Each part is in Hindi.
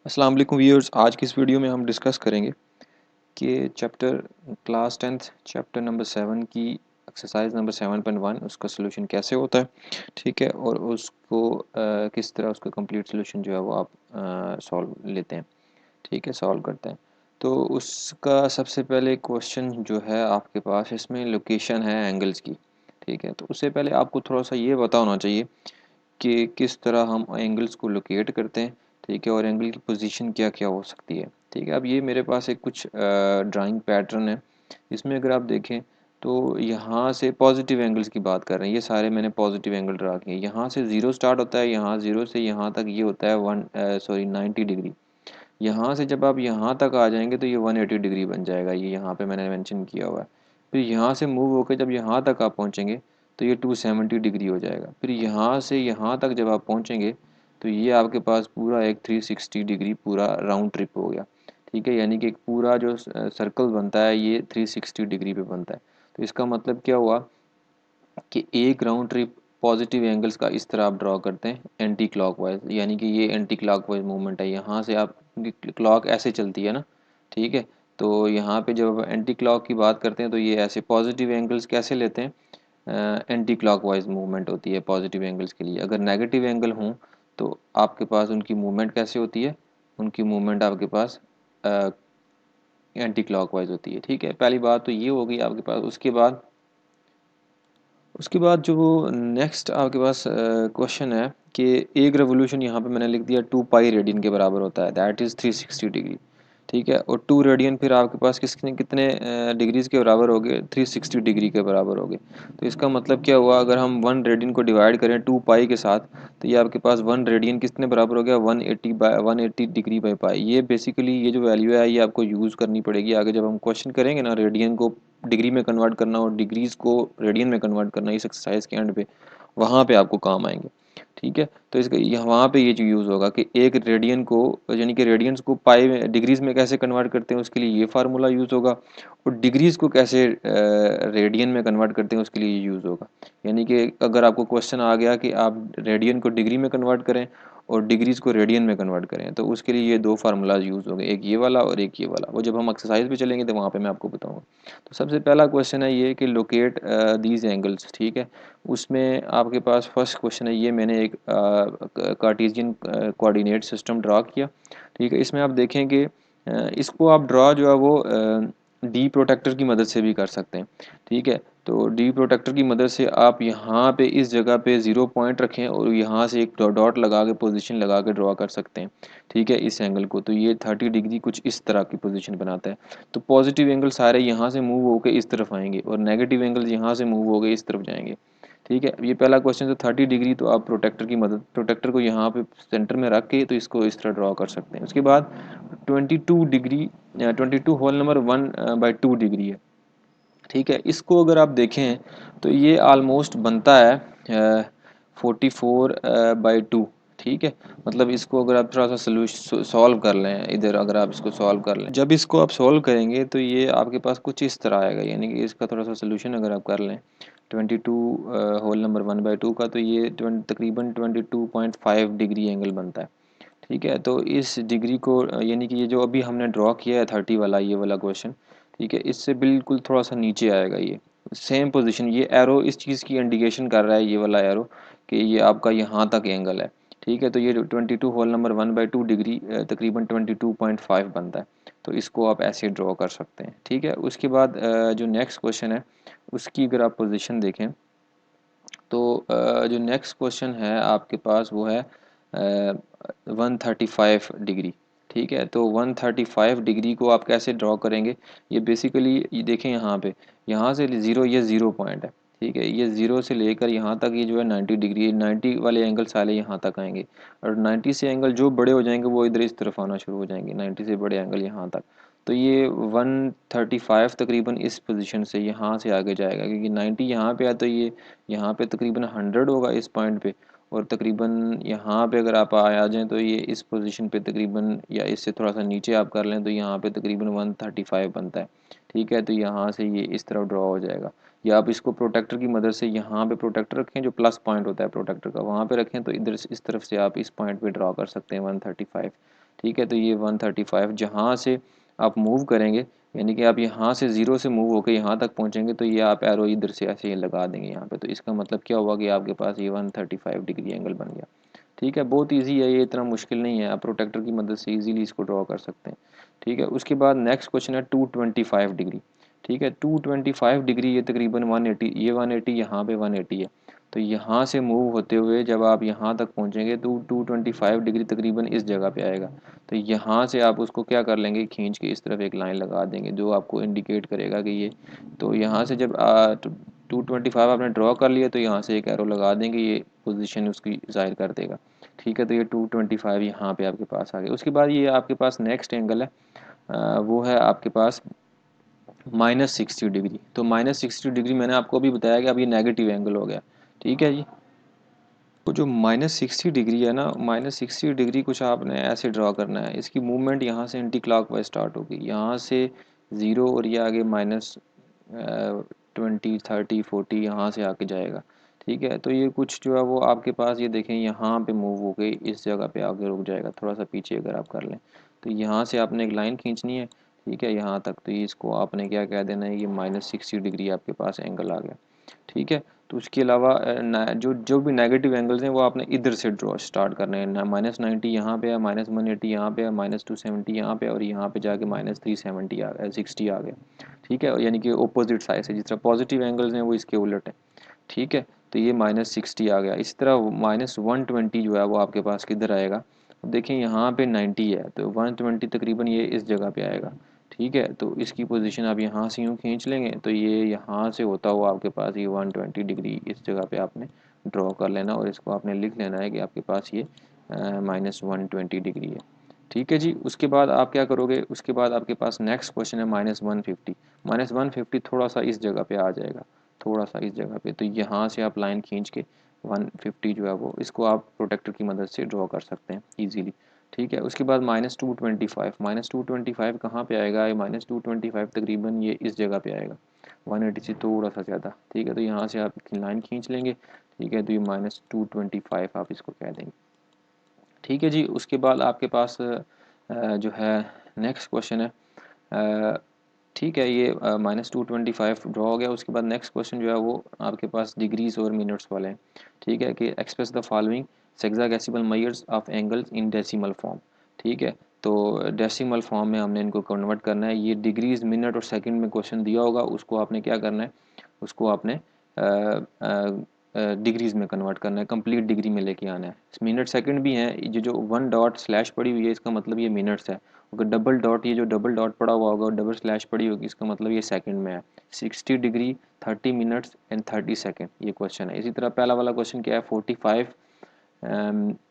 अस्सलाम वालेकुम व्यूअर्स। आज की इस वीडियो में हम डिस्कस करेंगे कि chapter class 10th chapter number 7 की एक्सरसाइज नंबर 7.1 उसका सोल्यूशन कैसे होता है। ठीक है, और उसको किस तरह उसका कंप्लीट सोल्यूशन जो है वो आप सॉल्व लेते हैं। ठीक है, सॉल्व करते हैं। तो उसका सबसे पहले क्वेश्चन जो है आपके पास इसमें लोकेशन है एंगल्स की। ठीक है, तो उससे पहले आपको थोड़ा सा ये पता होना चाहिए कि किस तरह हम एंगल्स को लोकेट करते हैं। ठीक है, और एंगल की पोजीशन क्या क्या हो सकती है। ठीक है, अब ये मेरे पास एक कुछ ड्राइंग पैटर्न है। इसमें अगर आप देखें तो यहाँ से पॉजिटिव एंगल्स की बात कर रहे हैं, ये सारे मैंने पॉजिटिव एंगल ड्रा किए। यहाँ से ज़ीरो स्टार्ट होता है, यहाँ ज़ीरो से यहाँ तक ये होता है 90 डिग्री। यहाँ से जब आप यहाँ तक आ जाएंगे तो ये 180 डिग्री बन जाएगा, ये यहाँ पे मैंने मेंशन किया हुआ है। फिर यहाँ से मूव होकर जब यहाँ तक आप पहुँचेंगे तो ये 270 डिग्री हो जाएगा। फिर यहाँ से यहाँ तक जब आप पहुँचेंगे तो ये आपके पास पूरा एक 360 डिग्री पूरा राउंड ट्रिप हो गया। ठीक है, यानी कि एक पूरा जो सर्कल बनता है ये 360 डिग्री पे बनता है। तो इसका मतलब क्या हुआ कि एक राउंड ट्रिप पॉजिटिव एंगल्स का इस तरह आप ड्रॉ करते हैं एंटी क्लॉकवाइज, यानी कि ये एंटी क्लॉकवाइज मूवमेंट है। यहाँ से आप क्लॉक ऐसे चलती है ना। ठीक है, तो यहाँ पे जब एंटी क्लॉक की बात करते हैं तो ये ऐसे पॉजिटिव एंगल्स कैसे लेते हैं, एंटी क्लॉकवाइज मूवमेंट होती है पॉजिटिव एंगल्स के लिए। अगर नेगेटिव एंगल हों तो आपके पास उनकी मूवमेंट कैसे होती है, उनकी मूवमेंट आपके पास एंटी क्लॉकवाइज होती है। ठीक है, पहली बात तो ये होगी आपके पास। उसके बाद जो नेक्स्ट आपके पास क्वेश्चन है कि एक रेवोल्यूशन यहाँ पे मैंने लिख दिया 2 पाई रेडियन के बराबर होता है, दैट इज़ 360 डिग्री। ठीक है, और 2 रेडियन फिर आपके पास किसने कितने डिग्रीज के बराबर हो गए, 360 डिग्री के बराबर हो गए। तो इसका मतलब क्या हुआ, अगर हम 1 रेडियन को डिवाइड करें 2 पाई के साथ तो ये आपके पास 1 रेडियन कितने बराबर हो गया, 180 डिग्री बाई पाई। ये बेसिकली ये जो वैल्यू है ये आपको यूज़ करनी पड़ेगी आगे जब हम क्वेश्चन करेंगे ना, रेडियन को डिग्री में कन्वर्ट करना और डिग्रीज को रेडियन में कन्वर्ट करना इस एक्सरसाइज के एंड पे, वहाँ पे आपको काम आएंगे। ठीक है, तो इसका यहाँ वहाँ पे ये जो यूज़ होगा कि एक रेडियन को, यानी कि रेडियंस को पाई में डिग्रीज में कैसे कन्वर्ट करते हैं उसके लिए ये फार्मूला यूज़ होगा, और डिग्रीज को कैसे रेडियन में कन्वर्ट करते हैं उसके लिए ये यूज़ होगा। यानी कि अगर आपको क्वेश्चन आ गया कि आप रेडियन को डिग्री में कन्वर्ट करें और डिग्रीज को रेडियन में कन्वर्ट करें तो उसके लिए ये दो फार्मूलाज यूज़ होंगे, एक ये वाला और एक ये वाला। वो जब हम एक्सरसाइज पे चलेंगे तो वहाँ पे मैं आपको बताऊँगा। तो सबसे पहला क्वेश्चन है ये कि लोकेट दीज एंगल्स। ठीक है, उसमें आपके पास फर्स्ट क्वेश्चन है, ये मैंने एक कार्टेशियन कोऑर्डिनेट सिस्टम ड्रा किया। ठीक है, इसमें आप देखें कि इसको आप ड्रा जो है वो डी प्रोटेक्टर की मदद से भी कर सकते हैं। ठीक है, तो डी प्रोटेक्टर की मदद से आप यहाँ पे इस जगह पे 0 पॉइंट रखें और यहाँ से एक डॉट लगा के पोजीशन लगा के ड्रॉ कर सकते हैं। ठीक है, इस एंगल को तो ये 30 डिग्री कुछ इस तरह की पोजीशन बनाता है। तो पॉजिटिव एंगल सारे यहाँ से मूव होकर इस तरफ आएंगे और नेगेटिव एंगल यहाँ से मूव होकर इस तरफ जाएंगे। ठीक है, ये पहला क्वेश्चन तो 30 डिग्री, तो आप प्रोटेक्टर को यहाँ पे सेंटर में रख के तो इसको इस तरह ड्रॉ कर सकते हैं। उसके बाद 22 डिग्री 22 होल नंबर 1/2 डिग्री है। ठीक है, इसको अगर आप देखें तो ये आलमोस्ट बनता है 44/2। ठीक है, मतलब इसको अगर आप थोड़ा सा सोल्यूशन सॉल्व कर लें, इधर अगर आप इसको सॉल्व कर लें, जब इसको आप सॉल्व करेंगे तो ये आपके पास कुछ इस तरह आएगा। यानी कि इसका थोड़ा सा सोल्यूशन अगर आप कर लें 22 होल नंबर 1/2 का, तो ये तकरीबन 22.5 डिग्री एंगल बनता है। ठीक है, तो इस डिग्री को यानी कि ये जो अभी हमने ड्रॉ किया है 30 वाला, ये वाला क्वेश्चन, ठीक है, इससे बिल्कुल थोड़ा सा नीचे आएगा ये सेम पोजीशन। ये एरो इस चीज़ की इंडिकेशन कर रहा है, ये वाला एरो, कि ये आपका यहाँ तक एंगल है। ठीक है, तो ये 22 होल नंबर 1/2 डिग्री तकरीबन 22.5 बनता है। तो इसको आप ऐसे ड्रॉ कर सकते हैं। ठीक है, उसके बाद जो नेक्स्ट क्वेश्चन है उसकी अगर आप पोजीशन देखें तो जो नेक्स्ट क्वेश्चन है आपके पास वो है 135 डिग्री। ठीक है, तो 135 डिग्री को आप कैसे ड्रॉ करेंगे, ये बेसिकली ये देखें यहाँ पे, यहाँ से ज़ीरो, ये ज़ीरो पॉइंट है। ठीक है, ये ज़ीरो से लेकर यहाँ तक ये जो है 90 डिग्री, 90 वाले एंगल सारे यहाँ तक आएंगे, और 90 से एंगल जो बड़े हो जाएंगे वो इधर इस तरफ आना शुरू हो जाएंगे, 90 से बड़े एंगल यहाँ तक। तो ये 135 तकरीबन इस पोजीशन से यहाँ से आगे जाएगा, क्योंकि 90 यहाँ पे है तो ये यहाँ पे तकरीबन 100 होगा इस पॉइंट पे, और तकरीबन यहाँ पे अगर आप आ जाएं तो ये इस पोजीशन पे तकरीबन, या इससे थोड़ा सा नीचे आप कर लें तो यहाँ पे तकरीबन 135 बनता है। ठीक है, तो यहाँ से ये इस तरफ ड्रॉ हो जाएगा। या आप इसको प्रोटेक्टर की मदद से यहाँ पे प्रोटेक्टर रखें, जो प्लस पॉइंट होता है प्रोटेक्टर का वहाँ पे रखें, तो इधर इस तरफ से आप इस पॉइंट पे ड्रॉ कर सकते हैं 135। ठीक है। तो ये 135 जहाँ से आप मूव करेंगे, यानी कि आप यहाँ से ज़ीरो से मूव होकर यहाँ तक पहुँचेंगे, तो ये आप एरो इधर से ऐसे ही लगा देंगे यहाँ पे। तो इसका मतलब क्या हुआ कि आपके पास ये 135 डिग्री एंगल बन गया। ठीक है, बहुत इजी है ये, इतना मुश्किल नहीं है, आप प्रोटेक्टर की मदद से इजीली इसको ड्रॉ कर सकते हैं। ठीक है, उसके बाद नेक्स्ट क्वेश्चन है 225 डिग्री। ठीक है, 225 डिग्री ये तकरीबन 180, ये 180, यहाँ पे 180 है। तो यहाँ से मूव होते हुए जब आप यहाँ तक पहुँचेंगे तो 225 डिग्री तकरीबन इस जगह पे आएगा। तो यहाँ से आप उसको क्या कर लेंगे, खींच के इस तरफ एक लाइन लगा देंगे जो आपको इंडिकेट करेगा कि ये, तो यहाँ से जब 225 आपने ड्रॉ कर लिया तो यहाँ से एक एरो लगा देंगे, ये पोजीशन उसकी ज़ाहिर कर देगा। ठीक है, तो ये 225 यहाँ पे आपके पास आ गया। उसके बाद ये आपके पास नेक्स्ट एंगल है, वो है आपके पास -60 डिग्री। तो -60 डिग्री मैंने आपको अभी बताया कि अब ये नेगेटिव एंगल हो गया। ठीक है जी। तो जो -60 डिग्री है ना, -60 डिग्री कुछ आपने ऐसे ड्रॉ करना है, इसकी मूवमेंट यहाँ से एंटी क्लॉकवाइज स्टार्ट होगी, यहाँ से ज़ीरो और ये आगे -20 30 40 यहाँ से आके जाएगा। ठीक है, तो ये कुछ जो है वो आपके पास ये देखें यहाँ पे मूव हो गई, इस जगह पे आके रुक जाएगा, थोड़ा सा पीछे अगर आप कर लें तो यहाँ से आपने एक लाइन खींचनी है। ठीक है, यहाँ तक, तो ये इसको आपने क्या कह देना है, ये -60 डिग्री आपके पास एंगल आ गया। ठीक है, तो उसके अलावा जो जो भी नेगेटिव एंगल्स हैं वो आपने इधर से ड्रॉ स्टार्ट करने हैं। -90 यहाँ पे है, -180 यहाँ पे है, -270 यहाँ पे, और यहाँ पे जाके -370 आ गया, 60 आ गया। ठीक है, यानी कि अपोजिट साइड से, जिस तरह पॉजिटिव एंगल्स हैं वो इसके उलट है। ठीक है, तो ये -60 आ गया। इसी तरह -120 जो है वो आपके पास किधर आएगा, अब देखें यहाँ पे 90 है, तो 120 तकरीबन ये इस जगह पे आएगा। ठीक है, तो इसकी पोजीशन आप यहाँ से यूँ खींच लेंगे तो ये यहाँ से होता हुआ आपके पास ये 120 डिग्री इस जगह पे आपने ड्रॉ कर लेना, और इसको आपने लिख लेना है कि आपके पास ये -120 डिग्री है। ठीक है जी। उसके बाद आप क्या करोगे, उसके बाद आपके पास नेक्स्ट क्वेश्चन है -150। -150 थोड़ा सा इस जगह पे आ जाएगा, थोड़ा सा इस जगह पे, तो यहाँ से आप लाइन खींच के 150 जो है वो इसको आप प्रोटेक्टर की मदद से ड्रॉ कर सकते हैं ईजीली। ठीक है, उसके बाद -225, -225 कहाँ पे आएगा, -225 तकरीबन ये इस जगह पे आएगा, 180 से थोड़ा सा ज़्यादा। ठीक है, तो यहाँ से आप लाइन खींच लेंगे। ठीक है, तो ये -225 आप इसको कह देंगे। ठीक है जी। उसके बाद आपके पास जो है नेक्स्ट क्वेश्चन है, ठीक है, ये -225 ड्रॉ हो गया। उसके बाद नेक्स्ट क्वेश्चन जो है वो आपके पास डिग्रीज और मिनट्स वाले हैं। ठीक है, कि express the following sexagesimal measures of angles in decimal form. ठीक है, तो डेसिमल फॉर्म में हमने इनको कन्वर्ट करना है। ये डिग्रीज मिनट और सेकंड में क्वेश्चन दिया होगा, उसको आपने क्या करना है, उसको आपने डिग्रीज़ में कन्वर्ट करना है, कंप्लीट डिग्री में लेके आना है। मिनट सेकंड भी हैं, ये जो वन डॉट स्लैश पड़ी हुई है इसका मतलब ये मिनट्स है। अगर डबल डॉट, ये जो डबल डॉट पड़ा हुआ होगा और डबल स्लैश पड़ी होगी, इसका मतलब ये सेकंड में है। 60 डिग्री 30 मिनट्स एंड 30 सेकंड, ये क्वेश्चन है। इसी तरह पहला वाला क्वेश्चन क्या है, 45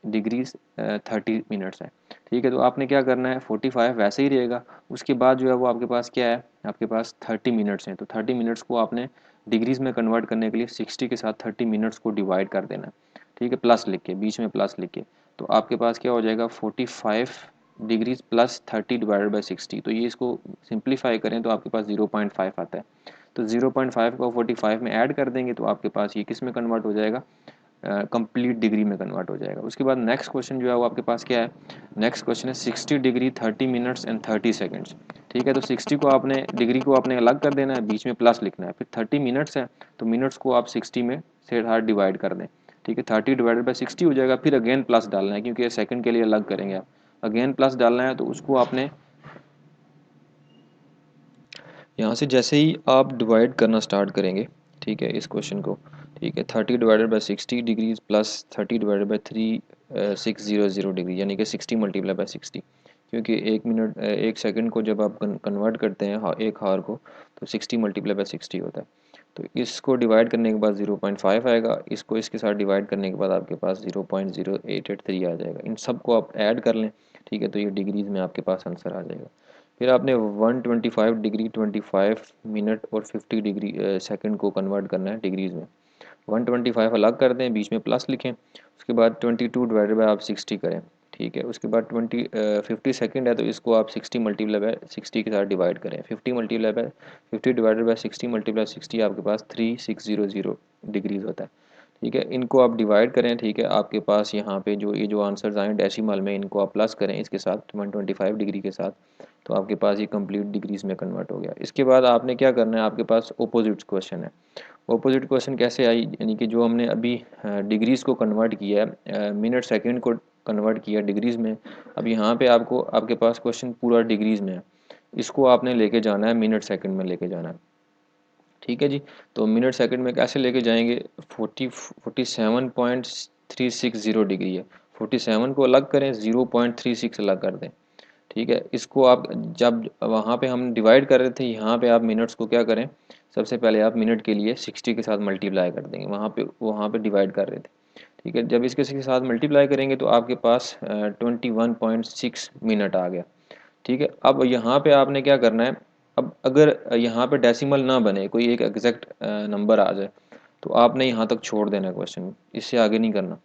डिग्रीज 30 मिनट्स है। ठीक है, तो आपने क्या करना है, 45 वैसे ही रहेगा। उसके बाद जो है वो आपके पास क्या है, आपके पास 30 मिनट्स हैं, तो 30 मिनट्स को आपने डिग्रीज में कन्वर्ट करने के लिए 60 के साथ 30 मिनट्स को डिवाइड कर देना है। ठीक है, प्लस लिख के, बीच में प्लस लिख के, तो आपके पास क्या हो जाएगा, 45 डिग्रीज प्लस 30 डिवाइडेड बाई 60। तो ये इसको सिंप्लीफाई करें तो आपके पास 0.5 आता है। तो 0.5 को 45 में ऐड कर देंगे तो आपके पास ये किस में कन्वर्ट हो जाएगा, कंप्लीट डिग्री में कन्वर्ट हो जाएगा। उसके बाद नेक्स्ट क्वेश्चन जो है वो आपके पास क्या है, नेक्स्ट क्वेश्चन है 60 डिग्री 30 मिनट्स एंड 30 सेकंड्स। ठीक है, तो 60 को आपने, डिग्री को आपने अलग कर देना है, बीच में प्लस लिखना है। फिर 30 मिनट्स है, तो मिनट्स को आप 60 में से हार डिवाइड कर दें। ठीक है, 30 डिवाइडेड बाई 60 हो जाएगा। फिर अगेन प्लस डालना है, क्योंकि सेकंड के लिए अलग करेंगे आप, अगेन प्लस डालना है। तो उसको आपने यहाँ से जैसे ही आप डिवाइड करना स्टार्ट करेंगे, ठीक है, इस क्वेश्चन को, ठीक है, 30 divided by 60 degrees plus 30 divided by 3600 degree, यानी कि 60 मल्टीप्लाई बाई 60, क्योंकि एक मिनट, एक सेकंड को जब आप कन्वर्ट करते हैं एक हावर को, तो 60 मल्टीप्लाई बाई 60 होता है। तो इसको डिवाइड करने के बाद 0.5 आएगा, इसको इसके साथ डिवाइड करने के बाद आपके पास 0.0883 आ जाएगा। इन सब को आप ऐड कर लें। ठीक है, तो ये डिग्रीज में आपके पास आंसर आ जाएगा। फिर आपने 125 डिग्री 25 मिनट और 50 डिग्री सेकंड को कन्वर्ट करना है डिग्रीज में। 125 अलग कर दें, बीच में प्लस लिखें। उसके बाद 22 डिवाइडेड बाय आप 60 करें। ठीक है, उसके बाद 50 सेकंड है, तो इसको आप 60 मल्टीप्लाई बाय 60 के साथ डिवाइड करें। 50 multiply by 50 divided by 60 multiply 60 आपके पास 3600 डिग्रीज होता है। ठीक है, इनको आप डिवाइड करें, ठीक है, आपके पास यहाँ पे जो ये जो आंसर्स आए डेसिमल में, इनको आप प्लस करें इसके साथ 125 डिग्री के साथ, तो आपके पास ये कंप्लीट डिग्रीज में कन्वर्ट हो गया। इसके बाद आपने क्या करना है, आपके पास ऑपोजिट क्वेश्चन है। ऑपोजिट क्वेश्चन कैसे आई, यानी कि जो हमने अभी डिग्रीज़ को कन्वर्ट किया है, मिनट सेकंड को कन्वर्ट किया डिग्रीज़ में, अब यहाँ पे आपको आपके पास क्वेश्चन पूरा डिग्रीज़ में है, इसको आपने लेके जाना है मिनट सेकंड में लेके जाना है। ठीक है जी, तो मिनट सेकंड में कैसे लेके जाएंगे, 47.360 डिग्री है, 47 को अलग करें, 0.36 अलग कर दें। ठीक है, इसको आप जब वहाँ पे हम डिवाइड कर रहे थे, यहाँ पे आप मिनट्स को क्या करें, सबसे पहले आप मिनट के लिए 60 के साथ मल्टीप्लाई कर देंगे, वहाँ पे डिवाइड कर रहे थे। ठीक है, जब इसके साथ मल्टीप्लाई करेंगे तो आपके पास 21.6 मिनट आ गया। ठीक है, अब यहाँ पे आपने क्या करना है, अब अगर यहाँ पे डेसिमल ना बने, कोई एक एग्जैक्ट नंबर आ जाए, तो आपने यहाँ तक छोड़ देना है क्वेश्चन, इससे आगे नहीं करना।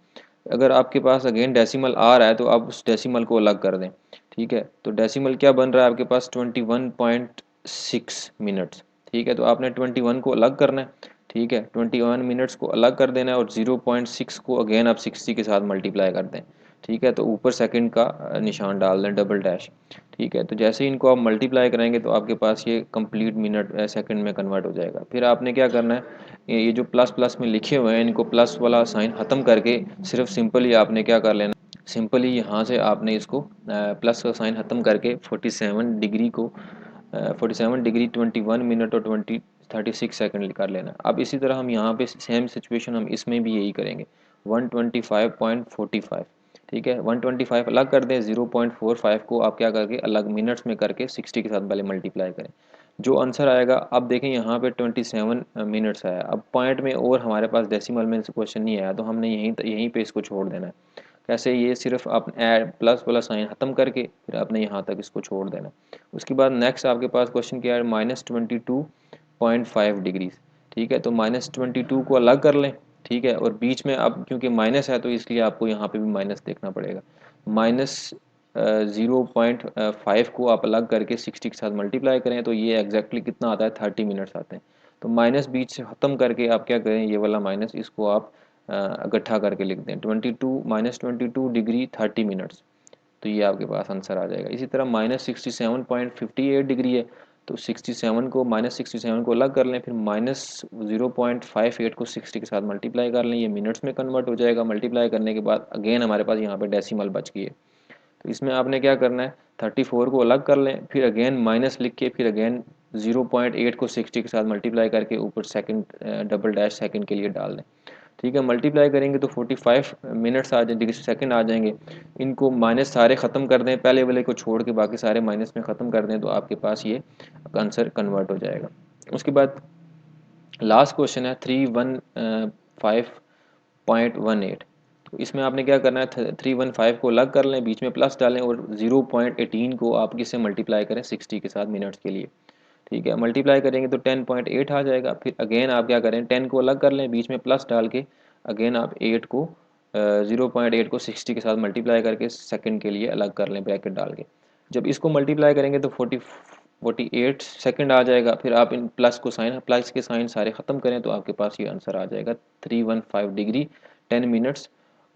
अगर आपके पास अगेन डेसिमल आ रहा है तो आप उस डेसिमल को अलग कर दें। ठीक है, तो डेसिमल क्या बन रहा है आपके पास, 21.6 मिनट्स। ठीक है, तो आपने 21 को अलग करना है। ठीक है, 21 मिनट्स को अलग कर देना है, और 0.6 को अगेन आप 60 के साथ मल्टीप्लाई कर दें। ठीक है, तो ऊपर सेकंड का निशान डाल दें, डबल डैश। ठीक है, तो जैसे ही इनको आप मल्टीप्लाई करेंगे तो आपके पास ये कंप्लीट मिनट सेकंड में कन्वर्ट हो जाएगा। फिर आपने क्या करना है, ये जो प्लस प्लस में लिखे हुए हैं, इनको प्लस वाला साइन ख़त्म करके सिर्फ सिंपली आपने क्या कर लेना, सिंपली यहाँ से आपने इसको प्लस का साइन ख़त्म करके 47 डिग्री को 47 डिग्री 21 मिनट और 36 सेकंड कर लेना। अब इसी तरह हम यहाँ पे सेम सिचुएशन हम इसमें भी यही करेंगे, 125.45। ठीक है, 125 अलग कर दें, 0.45 को आप क्या करके अलग मिनट्स में करके 60 के साथ पहले मल्टीप्लाई करें। जो आंसर आएगा, अब देखें यहाँ पे 27 मिनट्स आया। अब पॉइंट में और हमारे पास डेसिमल में क्वेश्चन नहीं आया, तो हमने यहीं पे इसको छोड़ देना है। कैसे, ये सिर्फ आप ऐड प्लस वाला साइन ख़त्म करके फिर आपने यहाँ तक इसको छोड़ देना। उसके बाद नेक्स्ट आपके पास क्वेश्चन क्या है, -22.5 डिग्रीज। ठीक है, तो -22 को अलग कर लें। ठीक है, और बीच में अब क्योंकि माइनस है तो इसलिए आपको यहाँ पे भी माइनस देखना पड़ेगा। माइनस 0.5 को आप अलग करके 60 के साथ मल्टीप्लाई करें तो ये एग्जैक्टली कितना आता है, 30 मिनट्स आते हैं। तो माइनस बीच से ख़त्म करके आप क्या करें, ये वाला माइनस इसको आप इकट्ठा करके लिख दें, 22 डिग्री 30 मिनट्स, तो ये आपके पास आंसर आ जाएगा। इसी तरह -67.58 डिग्री है, तो 67 को -67 को अलग कर लें, फिर -0.58 को 60 के साथ मल्टीप्लाई कर लें, ये मिनट्स में कन्वर्ट हो जाएगा। मल्टीप्लाई करने के बाद अगेन हमारे पास यहाँ पे डेसिमल बच गई है, तो इसमें आपने क्या करना है, 34 को अलग कर लें, फिर अगेन माइनस लिख के फिर अगेन 0.8 को 60 के साथ मल्टीप्लाई करके ऊपर सेकंड डबल डैश सेकंड के लिए डाल दें। ठीक है, मल्टीप्लाई करेंगे तो 45 मिनट्स आ जाए, डिग्री सेकंड आ जाएंगे। इनको माइनस सारे ख़त्म कर दें, पहले वाले को छोड़ के बाकी सारे माइनस में ख़त्म कर दें, तो आपके पास ये आंसर कन्वर्ट हो जाएगा। उसके बाद लास्ट क्वेश्चन है 315.18। तो इसमें आपने क्या करना है, 315 को अलग कर लें, बीच में प्लस डालें, और 0.18 को आप किससे मल्टीप्लाई करें, 60 के साथ मिनट्स के लिए। ठीक है, मल्टीप्लाई करेंगे तो 10.8 आ जाएगा। फिर अगेन आप क्या करें, 10 को अलग कर लें, बीच में प्लस डाल के अगेन आप 8 को 0.8 को 60 के साथ मल्टीप्लाई करके सेकंड के लिए अलग कर लें ब्रैकेट डाल के। जब इसको मल्टीप्लाई करेंगे तो 48 सेकंड आ जाएगा। फिर आप इन प्लस के साइन सारे ख़त्म करें तो आपके पास ये आंसर आ जाएगा, 315 डिग्री 10 मिनट्स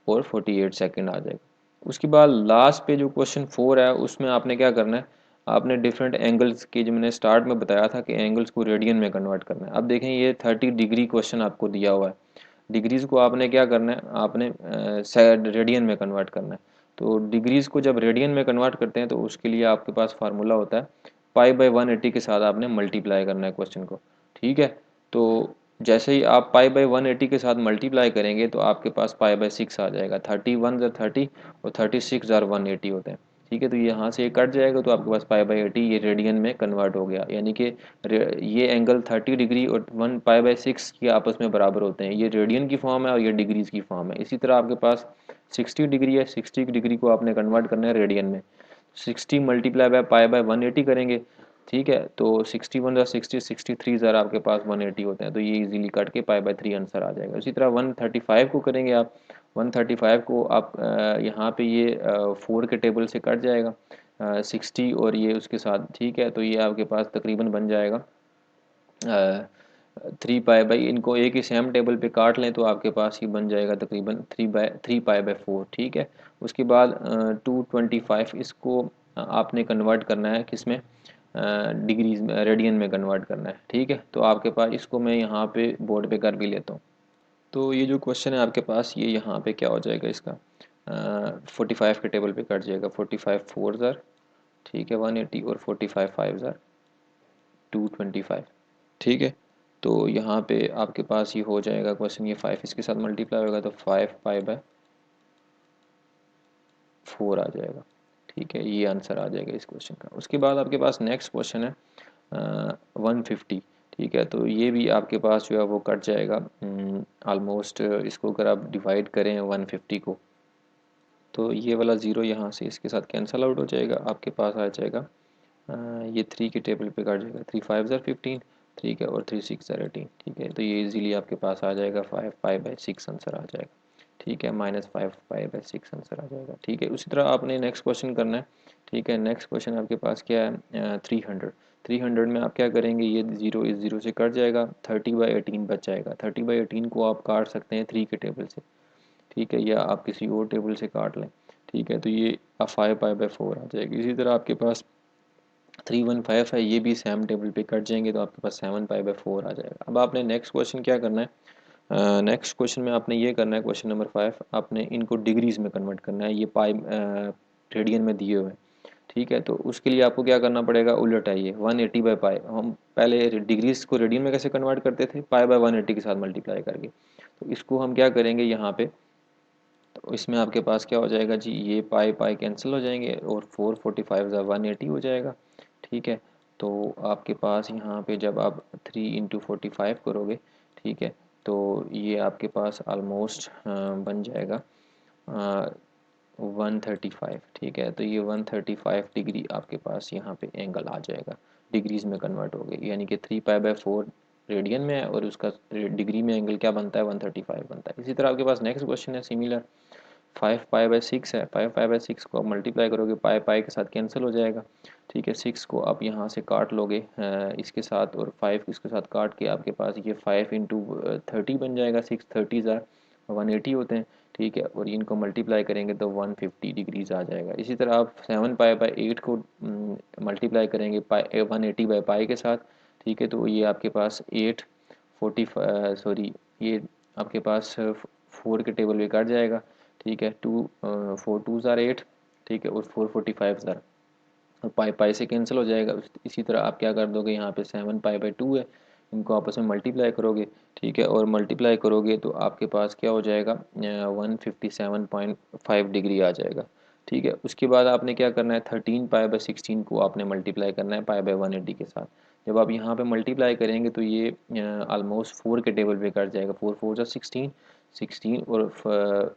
और 48 सेकंड आ जाएगा। उसके बाद लास्ट पे जो क्वेश्चन 4 है, उसमें आपने क्या करना है, आपने डिफरेंट एंगल्स के, जो मैंने स्टार्ट में बताया था कि एंगल्स को रेडियन में कन्वर्ट करना है। अब देखें, ये 30 डिग्री क्वेश्चन आपको दिया हुआ है, डिग्रीज़ को आपने क्या करना है, आपने रेडियन में कन्वर्ट करना है। तो डिग्रीज़ को जब रेडियन में कन्वर्ट करते हैं तो उसके लिए आपके पास फार्मूला होता है, पाई/180 के साथ आपने मल्टीप्लाई करना है क्वेश्चन को। ठीक है, तो जैसे ही आप पाई/180 के साथ मल्टीप्लाई करेंगे तो आपके पास पाई/6 आ जाएगा, 31 ज़र 30 और 36 ज़र 180 होते हैं। ठीक है, तो यहाँ से ये कट जाएगा तो आपके पास पाई/80 ये रेडियन में कन्वर्ट हो गया, यानी कि ये एंगल 30 डिग्री और 1 पाई/6 के आपस में बराबर होते हैं। ये रेडियन की फॉर्म है और ये डिग्रीज की फॉर्म है। इसी तरह आपके पास 60 डिग्री है, 60 डिग्री को आपने कन्वर्ट करना है रेडियन में, 60 मल्टीप्लाई बाय पाई/180 करेंगे। ठीक है, तो 61 ज़र 60, 63 ज़र आपके पास 180 होते हैं, तो ये इजीली कट के पाई/3 आंसर आ जाएगा। इसी तरह 135 को करेंगे आप, 135 को आप यहाँ पे ये 4 के टेबल से कट जाएगा, 60 और ये उसके साथ। ठीक है, तो ये आपके पास तकरीबन बन जाएगा 3 पाई बाई, इनको एक ही सेम टेबल पे काट लें तो आपके पास ये बन जाएगा तकरीबन 3 पाई बाई 4, ठीक है। उसके बाद 225 इसको आपने कन्वर्ट करना है किस में, डिग्रीज में, रेडियन में कन्वर्ट करना है, ठीक है। तो आपके पास इसको मैं यहाँ पे बोर्ड पे कर भी लेता हूँ। तो ये जो क्वेश्चन है आपके पास, ये यहाँ पे क्या हो जाएगा इसका, 45 के टेबल पे कट जाएगा। 45 4 ज़ार, ठीक है, 180, और 45 5 ज़ार 225, ठीक है। तो यहाँ पे आपके पास ये हो जाएगा क्वेश्चन, ये 5 इसके साथ मल्टीप्लाई होगा तो 5 पाई बाई 4 आ जाएगा, ठीक है। ये आंसर आ जाएगा इस क्वेश्चन का। उसके बाद आपके पास नेक्स्ट क्वेश्चन है 150, ठीक है। तो ये भी आपके पास जो है वो कट जाएगा ऑलमोस्ट। इसको अगर आप डिवाइड करें 150 को, तो ये वाला ज़ीरो यहाँ से इसके साथ कैंसिल आउट हो जाएगा, आपके पास आ जाएगा ये 3 के टेबल पे काट जाएगा, 3 5 ज़ार 15, ठीक है, और 3 6 ज़ार 18, ठीक है। तो ये इजीली आपके पास आ जाएगा 5 पाई बाई 6 आंसर आ जाएगा, ठीक है, -5 पाई बाई 6 आंसर आ जाएगा, ठीक है। उसी तरह आपने नेक्स्ट क्वेश्चन करना है, ठीक है। नेक्स्ट क्वेश्चन आपके पास क्या है, 300 में आप क्या करेंगे, ये ज़ीरो इस ज़ीरो से कट जाएगा, 30/18 बच जाएगा। 30/18 को आप काट सकते हैं 3 के टेबल से, ठीक है, या आप किसी और टेबल से काट लें, ठीक है। तो ये 5 पाई बाई 4 आ जाएगी। इसी तरह आपके पास 315 है, ये भी सेम टेबल पे कट जाएंगे तो आपके पास 7 पाई बाई 4 आ जाएगा। अब आपने नेक्स्ट क्वेश्चन क्या करना है, नेक्स्ट क्वेश्चन में आपने ये करना है, क्वेश्चन नंबर 5, आपने इनको डिग्रीज में कन्वर्ट करना है। ये पाई रेडियन में दिए हुए हैं, ठीक है। तो उसके लिए आपको क्या करना पड़ेगा, उलट है ये 180/पाई। हम पहले डिग्रीज को रेडियन में कैसे कन्वर्ट करते थे, पाई/180 के साथ मल्टीप्लाई करके। तो इसको हम क्या करेंगे यहाँ पे, तो इसमें आपके पास क्या हो जाएगा जी, ये पाई पाई कैंसिल हो जाएंगे और 4 45 180 हो जाएगा, ठीक है। तो आपके पास यहाँ पे जब आप 3 × 45 करोगे, ठीक है, तो ये आपके पास ऑलमोस्ट बन जाएगा 135, ठीक है। तो ये 135 डिग्री आपके पास यहाँ पे एंगल आ जाएगा, डिग्रीज में कन्वर्ट हो गई, यानी कि 3 पाई बाई 4 रेडियन में है और उसका डिग्री में एंगल क्या बनता है, 135 बनता है। इसी तरह आपके पास नेक्स्ट क्वेश्चन है सिमिलर, 5 पाई बाई 6 है। 5 पाई बाई 6 को आप मल्टीप्लाई करोगे, पाई पाई के साथ कैंसिल हो जाएगा, ठीक है। 6 को आप यहाँ से काट लोगे इसके साथ, और 5 इसके साथ काट के आपके पास ये 5 × 30 बन जाएगा। 6 30 ज़ार 180 होते हैं, ठीक है, और इनको मल्टीप्लाई करेंगे तो 150 डिग्रीज आ जाएगा। इसी तरह आप 7 पाई बाई 8 को मल्टीप्लाई करेंगे पाई 180/पाई के साथ, ठीक है, तो ये आपके पास 8 40 सॉरी ये आपके पास 4 के टेबल पे काट जाएगा, ठीक है। 4 2 ज़ार 8, ठीक है, और 4 45 ज़ार, और पाई पाई से कैंसिल हो जाएगा। इसी तरह आप क्या कर दोगे, यहाँ पे 7 पाई बाई 2 है, इनको आपस में मल्टीप्लाई करोगे, ठीक है, और मल्टीप्लाई करोगे तो आपके पास क्या हो जाएगा, 157.5 डिग्री आ जाएगा, ठीक है। उसके बाद आपने क्या करना है, 13 पाई बाई 16 को आपने मल्टीप्लाई करना है पाई/180 के साथ। जब आप यहाँ पे मल्टीप्लाई करेंगे तो ये ऑलमोस्ट 4 के टेबल पे कट जाएगा, 4 4 ज़ा 16, 16 और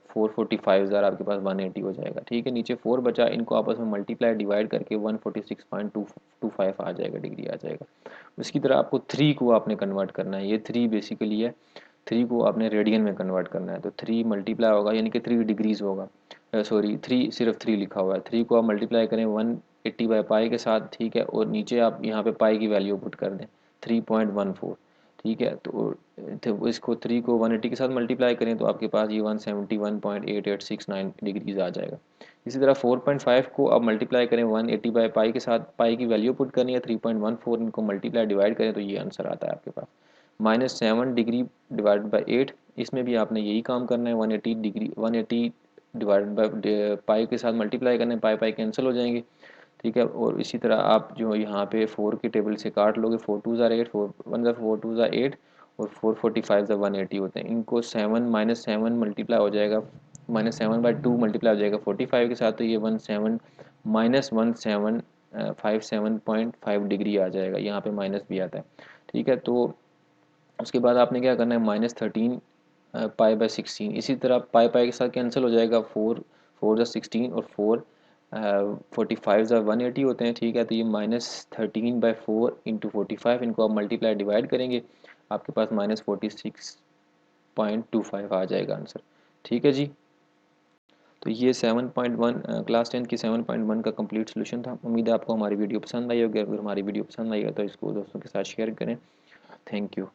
4 45 ज़ार आपके पास 180 हो जाएगा, ठीक है। नीचे 4 बचा, इनको आपस में मल्टीप्लाई डिवाइड करके 146.225 आ जाएगा, डिग्री आ जाएगा। उसकी तरह आपको 3 को आपने कन्वर्ट करना है, ये 3 बेसिकली है, 3 को आपने रेडियन में कन्वर्ट करना है। तो 3 मल्टीप्लाई होगा यानी कि 3 डिग्रीज होगा, सॉरी 3 सिर्फ 3 लिखा हुआ है। 3 को आप मल्टीप्लाई करें 180/पाई के साथ, ठीक है, और नीचे आप यहाँ पे पाई की वैल्यू पुट कर दें 3.14, ठीक है। तो इसको 3 को 180 के साथ मल्टीप्लाई करें तो आपके पास ये 171.8869 डिग्रीज आ जाएगा। इसी तरह 4.5 को आप मल्टीप्लाई करें 180/पाई के साथ, पाई की वैल्यू पुट करनी है 3.14, इनको मल्टीप्लाई डिवाइड करें तो ये आंसर आता है आपके पास -7 डिग्री डिवाइड बाई 8। इसमें भी आपने यही काम करना है, 180 डिग्री 180 डिवाइड बाई पाई के साथ मल्टीप्लाई करना है, पाई पाई कैंसिल हो जाएंगे, ठीक है। और इसी तरह आप जो यहाँ पे 4 के टेबल से काट लोगे, 4 2 ज़ार 8, 4 1 ज़ार 4 2 ज़ार 8, और 4 45 ज़ार 180 होते हैं। इनको 7 मल्टीप्लाई हो जाएगा, -7/2 मल्टीप्लाई हो जाएगा 45 के साथ, तो ये 17 डिग्री आ जाएगा, यहाँ पे माइनस भी आता है, ठीक है। तो उसके बाद आपने क्या करना है, -13 पाई बाई 16। इसी तरह पाई पाई के साथ कैंसिल हो जाएगा, 4 4 ज़ा 16 और 4 45 ज़ा 180 होते हैं, ठीक है। तो ये -13/4 × 45, इनको आप मल्टीप्लाई डिवाइड करेंगे, आपके पास -46.25 आ जाएगा आंसर, ठीक है जी। तो ये 7.1 क्लास 10 की 7.1 का कंप्लीट सोल्यूशन था। उम्मीद है आपको हमारी वीडियो पसंद आई होगी। अगर हमारी वीडियो पसंद आई है तो इसको दोस्तों के साथ शेयर करें। Thank you.